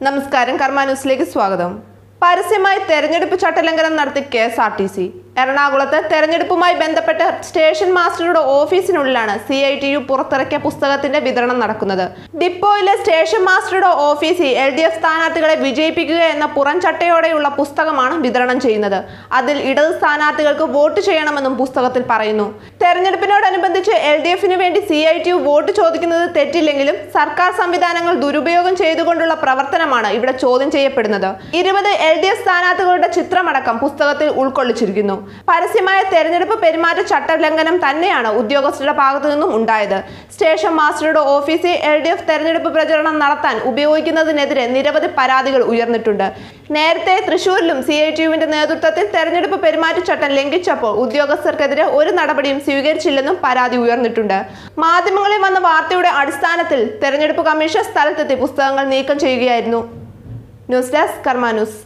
നമസ്കാരം, കർമ്മ ന്യൂസിലേക്ക് സ്വാഗതം. പരസ്യമായി തെരഞ്ഞെടുപ്പ് ചട്ടലംഘനം നടത്തി KSRTC. എറണാകുളത്ത് തെരഞ്ഞെടുപ്പുമായി ബന്ധപ്പെട്ട സ്റ്റേഷൻ മാസ്റ്ററുടെ ഓഫീസിനുള്ളിലാണ് CITU പുറത്തിറക്കിയ പുസ്തകത്തിന്റെ വിതരണം നടക്കുന്നത്. ഡിപ്പോയിലെ സ്റ്റേഷൻ മാസ്റ്ററുടെ ഓഫീസിൽ LDF സ്ഥാനാർത്ഥികളെ വിജയിപ്പിക്കുക എന്ന പുറംചട്ടയോടെയുള്ള പുസ്തകമാണ് വിതരണം ചെയ്യുന്നത്. അതിൽ ഇടത് സ്ഥാനാർത്ഥികൾക്ക് വോട്ട് ചെയ്യണമെന്നും പുസ്തകത്തിൽ പറയുന്നു. തെരഞ്ഞെടുപ്പിനോടനുബന്ധിച്ച് LDFന് വേണ്ടി CITU വോട്ട് ചോദിക്കുന്നത് തെറ്റില്ലെങ്കിലും സർക്കാർ സംവിധാനങ്ങൾ ദുരുപയോഗം ചെയ്തുകൊണ്ടുള്ള പ്രവർത്തനമാണ് ഇവിടെ ചോദ്യം ചെയ്യപ്പെടുന്നത്. 20 LDF സ്ഥാനാർത്ഥികളുടെ ചിത്രമടക്കം പുസ്തകത്തിൽ ഉൾക്കൊള്ളിച്ചിരിക്കുന്നു. പരസ്യമായ തെരഞ്ഞെടുപ്പ് പെരുമാറ്റ ചട്ടലംഘനം തന്നെയാണ് ഉദ്യോഗസ്ഥരുടെ ഭാഗത്തു നിന്നും ഉണ്ടായത്. സ്റ്റേഷൻ മാസ്റ്ററുടെ ഓഫീസിൽ LDF തെരഞ്ഞെടുപ്പ് പ്രചരണം നടത്താൻ ഉപയോഗിക്കുന്നതിനെതിരെ നിരവധി പരാതികൾ ഉയർന്നിട്ടുണ്ട്. നേരത്തെ തൃശൂരിലും CITUവിന്റെ നേതൃത്വത്തിൽ തെരഞ്ഞെടുപ്പ് പെരുമാറ്റച്ചട്ടം ലംഘിച്ചപ്പോൾ ഉദ്യോഗസ്ഥർക്കെതിരെ ഒരു നടപടിയും സ്വീകരിച്ചില്ലെന്നും പരാതി ഉയർന്നിട്ടുണ്ട്. മാധ്യമങ്ങളിൽ വന്ന വാർത്തയുടെ അടിസ്ഥാനത്തിൽ തെരഞ്ഞെടുപ്പ് കമ്മീഷൻ സ്ഥലത്തെത്തി പുസ്തകങ്ങൾ നീക്കം ചെയ്യുകയായിരുന്നു. ന്യൂസ് ഡെസ്ക്, കർമ്മ ന്യൂസ്.